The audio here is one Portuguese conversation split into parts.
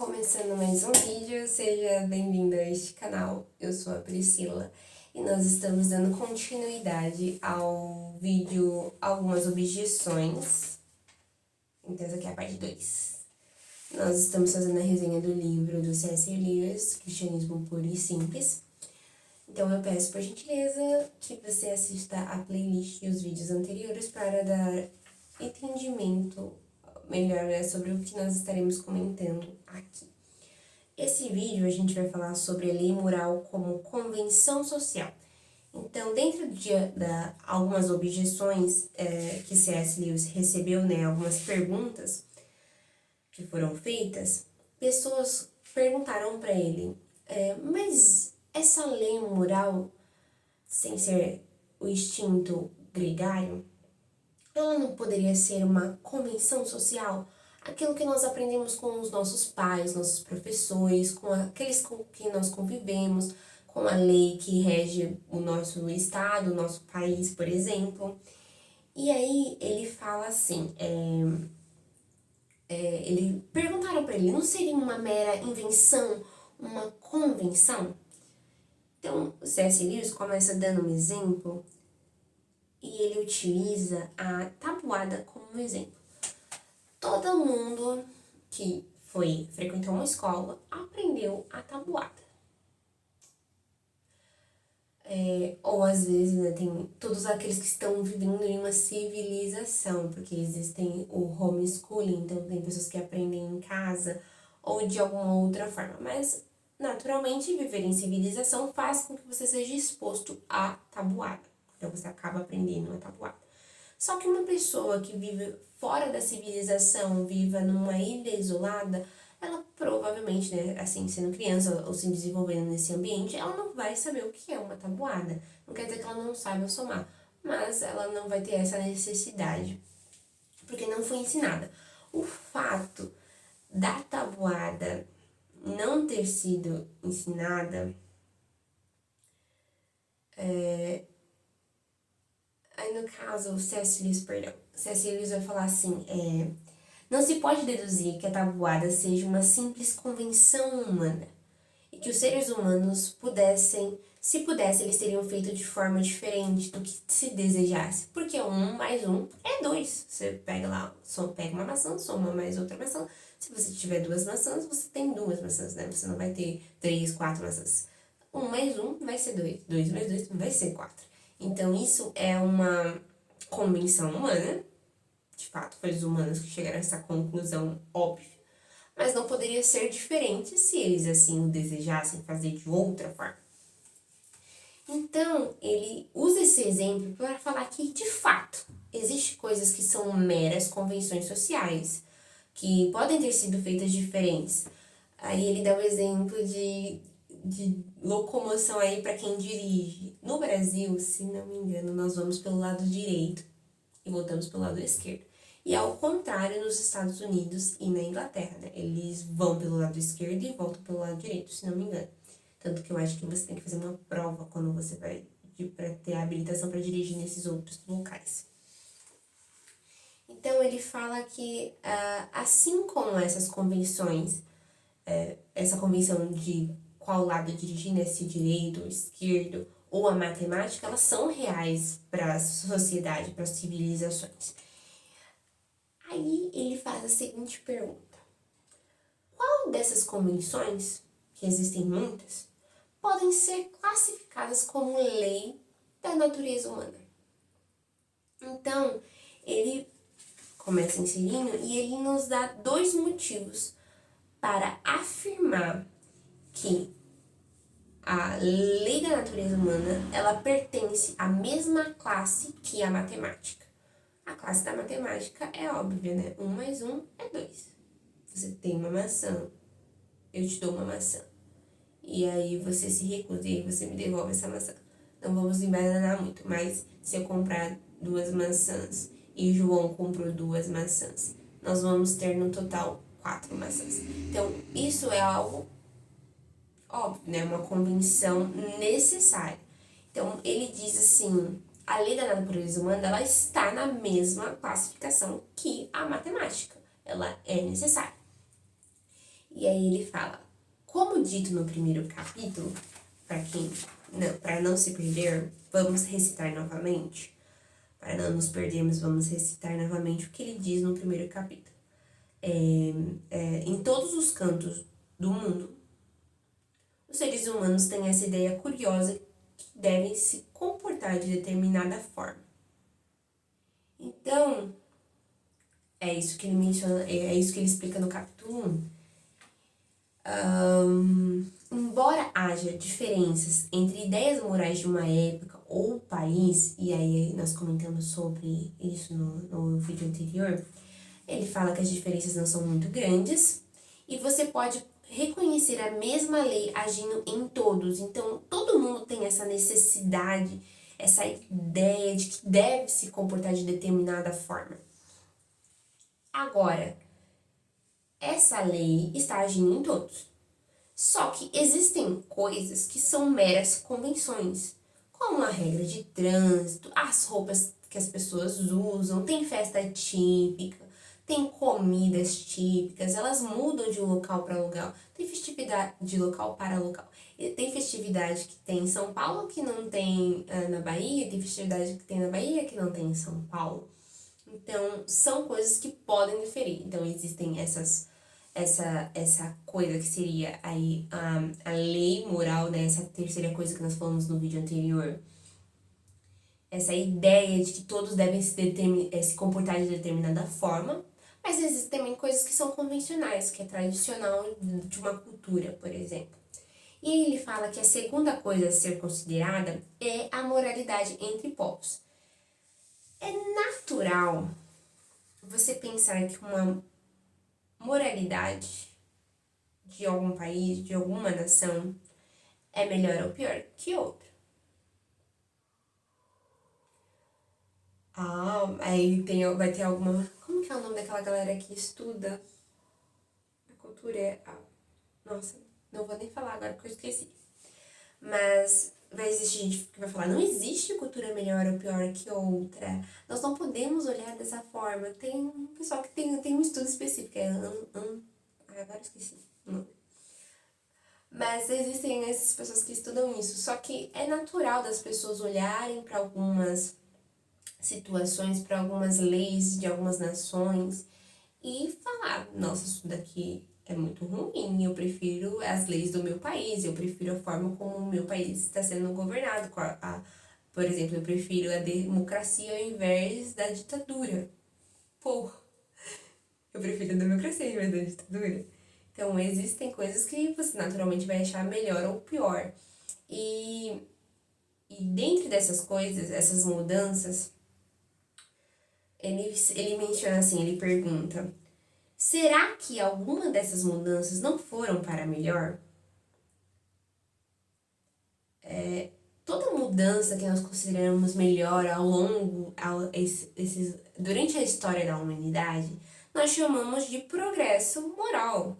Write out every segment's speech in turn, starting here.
Começando mais um vídeo, seja bem-vindo a este canal. Eu sou a Priscila e nós estamos dando continuidade ao vídeo Algumas Objeções. Então essa aqui é a parte 2. Nós estamos fazendo a resenha do livro do C.S. Lewis, Cristianismo Puro e Simples. Então eu peço por gentileza que você assista a playlist e os vídeos anteriores para dar entendimento melhor, né, sobre o que nós estaremos comentando aqui. Esse vídeo a gente vai falar sobre a lei moral como convenção social. Então, dentro da algumas objeções que C.S. Lewis recebeu, né, algumas perguntas que foram feitas, pessoas perguntaram para ele, mas essa lei moral, sem ser o instinto gregário, ela não poderia ser uma convenção social? Aquilo que nós aprendemos com os nossos pais, nossos professores, com aqueles com quem nós convivemos, com a lei que rege o nosso estado, o nosso país, por exemplo. E aí ele fala assim, perguntaram para ele, não seria uma mera invenção, uma convenção? Então, o C.S. Lewis começa dando um exemplo e ele utiliza a tabuada como exemplo. Todo mundo que frequentou uma escola aprendeu a tabuada. Ou às vezes, né, tem todos aqueles que estão vivendo em uma civilização, porque existem o homeschooling, então tem pessoas que aprendem em casa ou de alguma outra forma. Mas, naturalmente, viver em civilização faz com que você seja exposto à tabuada. Então você acaba aprendendo a tabuada. Só que uma pessoa que vive fora da civilização, viva numa ilha isolada, ela provavelmente, né, assim, sendo criança ou se desenvolvendo nesse ambiente, ela não vai saber o que é uma tabuada. Não quer dizer que ela não saiba somar, mas ela não vai ter essa necessidade, porque não foi ensinada. O fato da tabuada não ter sido ensinada, aí no caso, o C.S. Lewis vai falar assim, não se pode deduzir que a tabuada seja uma simples convenção humana e que os seres humanos se pudessem, eles teriam feito de forma diferente do que se desejasse. Porque 1 mais 1 é 2. Você pega lá, pega uma maçã, soma mais outra maçã. Se você tiver 2 maçãs, você tem 2 maçãs, né? Você não vai ter 3, 4 maçãs. 1 mais 1 vai ser 2. 2 mais 2 vai ser 4. Então, isso é uma convenção humana. De fato, foi os humanos que chegaram a essa conclusão óbvia. Mas não poderia ser diferente se eles assim o desejassem fazer de outra forma. Então, ele usa esse exemplo para falar que, de fato, existem coisas que são meras convenções sociais, que podem ter sido feitas diferentes. Aí ele dá o exemplo de locomoção aí para quem dirige. No Brasil, se não me engano, nós vamos pelo lado direito e voltamos pelo lado esquerdo. E ao contrário nos Estados Unidos e na Inglaterra, né? Eles vão pelo lado esquerdo e voltam pelo lado direito, se não me engano. Tanto que eu acho que você tem que fazer uma prova quando você vai para ter a habilitação para dirigir nesses outros locais. Então ele fala que assim como essas convenções, essa convenção de qual lado dirigir, né, se direito ou esquerdo, ou a matemática, elas são reais para a sociedade, para as civilizações. Aí ele faz a seguinte pergunta: qual dessas convenções, que existem muitas, podem ser classificadas como lei da natureza humana? Então, ele começa inserindo e ele nos dá 2 motivos para afirmar que a lei da natureza humana, ela pertence à mesma classe que a matemática. A classe da matemática é óbvia, né? 1 mais 1 é 2. Você tem uma maçã, eu te dou uma maçã. E aí você se recusa e aí você me devolve essa maçã. Não vamos embananar muito, mas se eu comprar 2 maçãs e João comprou 2 maçãs, nós vamos ter no total 4 maçãs. Então, isso é algo óbvio, né? Uma convenção necessária. Então, ele diz assim, a lei da natureza humana, ela está na mesma classificação que a matemática. Ela é necessária. E aí ele fala, como dito no primeiro capítulo, para não se perder, vamos recitar novamente. Para não nos perdermos, vamos recitar novamente o que ele diz no primeiro capítulo. Em todos os cantos do mundo, os seres humanos têm essa ideia curiosa que devem se comportar de determinada forma. Então, é isso que ele menciona, é isso que ele explica no capítulo 1. Embora haja diferenças entre ideias morais de uma época ou país, e aí nós comentamos sobre isso no vídeo anterior, ele fala que as diferenças não são muito grandes e você pode reconhecer a mesma lei agindo em todos. Então, todo mundo tem essa necessidade, essa ideia de que deve se comportar de determinada forma. Agora, essa lei está agindo em todos. Só que existem coisas que são meras convenções, como a regra de trânsito, as roupas que as pessoas usam, tem festa típica, tem comidas típicas, elas mudam de um local para local, tem festividade de local para local. E tem festividade que tem em São Paulo que não tem na Bahia, tem festividade que tem na Bahia que não tem em São Paulo. Então, são coisas que podem diferir. Então, existem essa coisa que seria aí a lei moral, né? Essa terceira coisa que nós falamos no vídeo anterior. Essa ideia de que todos devem se comportar de determinada forma, mas existem também coisas que são convencionais, que é tradicional de uma cultura, por exemplo. E aí ele fala que a segunda coisa a ser considerada é a moralidade entre povos. É natural você pensar que uma moralidade de algum país, de alguma nação, é melhor ou pior que outra. Aí vai ter alguma... Como que é o nome daquela galera que estuda a cultura? Nossa, não vou nem falar agora porque eu esqueci. Mas vai existir gente que vai falar, não existe cultura melhor ou pior que outra. Nós não podemos olhar dessa forma. Tem um pessoal que tem um estudo específico, agora eu esqueci. Mas existem essas pessoas que estudam isso. Só que é natural das pessoas olharem para algumas situações, para algumas leis de algumas nações e falar, nossa, isso daqui é muito ruim, eu prefiro as leis do meu país, eu prefiro a forma como o meu país está sendo governado. Por exemplo, eu prefiro a democracia ao invés da ditadura. Eu prefiro a democracia ao invés da ditadura. Então, existem coisas que você naturalmente vai achar melhor ou pior. E dentro dessas coisas, essas mudanças, ele menciona assim, ele pergunta, será que alguma dessas mudanças não foram para melhor? Toda mudança que nós consideramos melhor durante a história da humanidade, nós chamamos de progresso moral.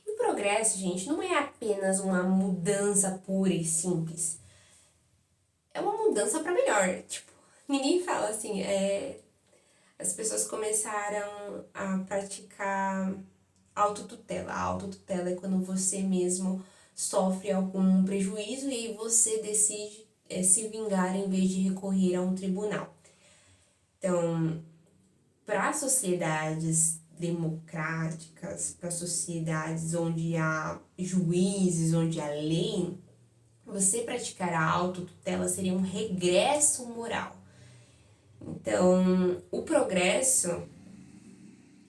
E o progresso, gente, não é apenas uma mudança pura e simples. É uma mudança para melhor. Tipo, ninguém fala assim, as pessoas começaram a praticar autotutela. A autotutela é quando você mesmo sofre algum prejuízo e aí você decide se vingar em vez de recorrer a um tribunal. Então, para sociedades democráticas, para sociedades onde há juízes, onde há lei, você praticar a autotutela seria um regresso moral. Então, o progresso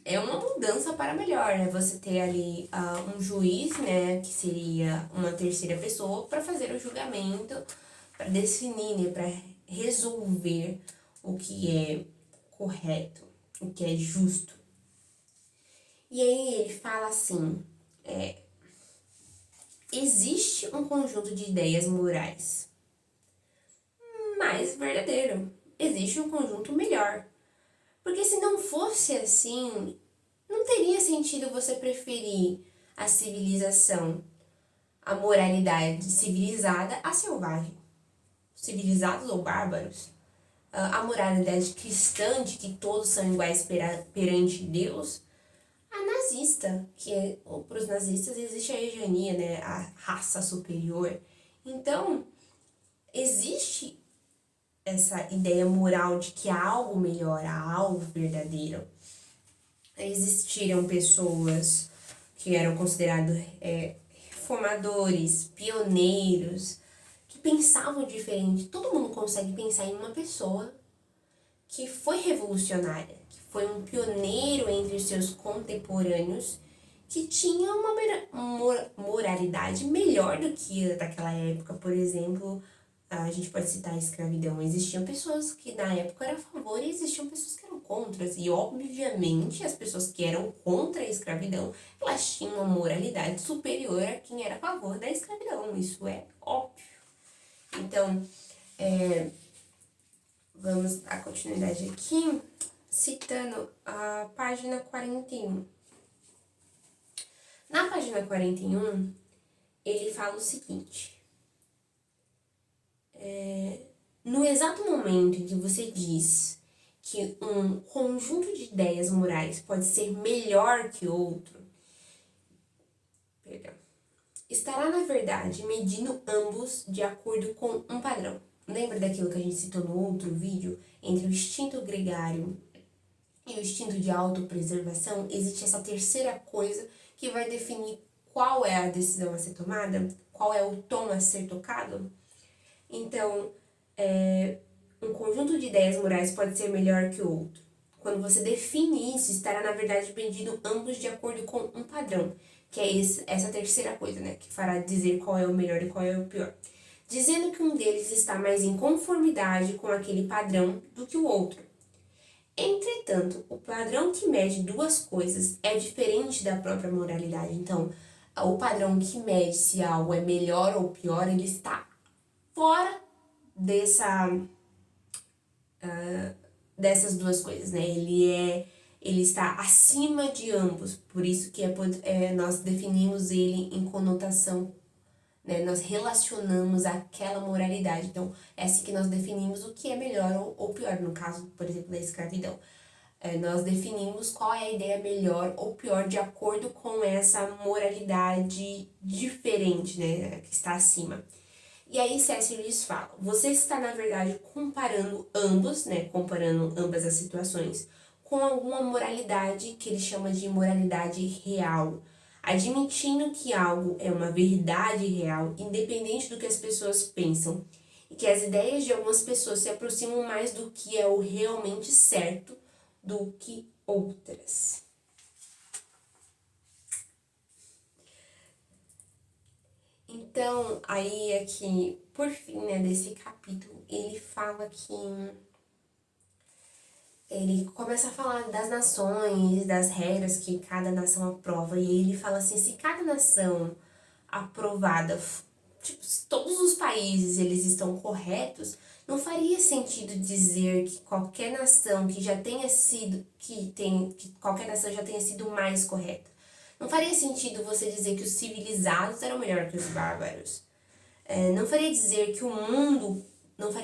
é uma mudança para melhor, né? Você ter ali um juiz, né, que seria uma terceira pessoa, para fazer o julgamento, para definir, né, para resolver o que é correto, o que é justo. E aí ele fala assim, existe um conjunto de ideias morais mais verdadeiro, existe um conjunto melhor. Porque se não fosse assim, não teria sentido você preferir a civilização, a moralidade civilizada a selvagem. Civilizados ou bárbaros. A moralidade cristã de que todos são iguais perante Deus, a nazista, que para os nazistas existe a eugenia, né, a raça superior. Então, existe essa ideia moral de que há algo melhor, há algo verdadeiro. Existiram pessoas que eram considerados reformadores, pioneiros, que pensavam diferente. Todo mundo consegue pensar em uma pessoa que foi revolucionária, que foi um pioneiro entre os seus contemporâneos, que tinha uma moralidade melhor do que a daquela época. Por exemplo, a gente pode citar a escravidão. Existiam pessoas que na época eram a favor e existiam pessoas que eram contra. E obviamente as pessoas que eram contra a escravidão, elas tinham uma moralidade superior a quem era a favor da escravidão. Isso é óbvio. Então, vamos dar continuidade aqui, citando a página 41. Na página 41, ele fala o seguinte: no exato momento em que você diz que um conjunto de ideias morais pode ser melhor que outro, estará, na verdade, medindo ambos de acordo com um padrão. Lembra daquilo que a gente citou no outro vídeo? Entre o instinto gregário e o instinto de autopreservação, existe essa terceira coisa que vai definir qual é a decisão a ser tomada, qual é o tom a ser tocado. Então, um conjunto de ideias morais pode ser melhor que o outro. Quando você define isso, estará, na verdade, medindo ambos de acordo com um padrão, que é essa terceira coisa, né, que fará dizer qual é o melhor e qual é o pior. Dizendo que um deles está mais em conformidade com aquele padrão do que o outro. Entretanto, o padrão que mede duas coisas é diferente da própria moralidade. Então, o padrão que mede se algo é melhor ou pior, ele está fora dessas duas coisas, né? Ele está acima de ambos, por isso que nós definimos ele em conotação, né? Nós relacionamos aquela moralidade. Então, é assim que nós definimos o que é melhor ou pior, no caso, por exemplo, da escravidão. Nós definimos qual é a ideia melhor ou pior de acordo com essa moralidade diferente, né? Que está acima. E aí C.S. Lewis fala: você está, na verdade, comparando ambos, né, comparando ambas as situações, com alguma moralidade que ele chama de moralidade real, admitindo que algo é uma verdade real, independente do que as pessoas pensam, e que as ideias de algumas pessoas se aproximam mais do que é o realmente certo do que outras. Então, aí aqui, por fim, né, desse capítulo, ele fala que ele começa a falar das nações, das regras que cada nação aprova, e aí ele fala assim: se cada nação aprovada, tipo, se todos os países eles estão corretos, não faria sentido dizer que qualquer nação que já tenha sido, que qualquer nação já tenha sido mais correta. Não faria sentido você dizer que os civilizados eram melhor que os bárbaros. Não faria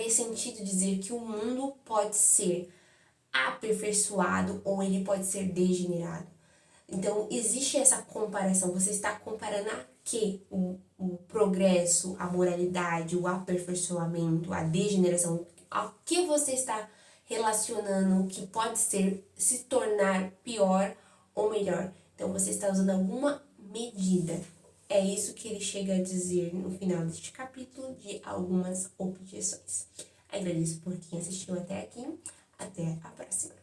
sentido dizer que o mundo pode ser aperfeiçoado ou ele pode ser degenerado. Então, existe essa comparação. Você está comparando a quê? O progresso, a moralidade, o aperfeiçoamento, a degeneração. A que você está relacionando que pode se tornar pior ou melhor. Então, você está usando alguma medida. É isso que ele chega a dizer no final deste capítulo de algumas objeções. Agradeço por quem assistiu até aqui. Até a próxima.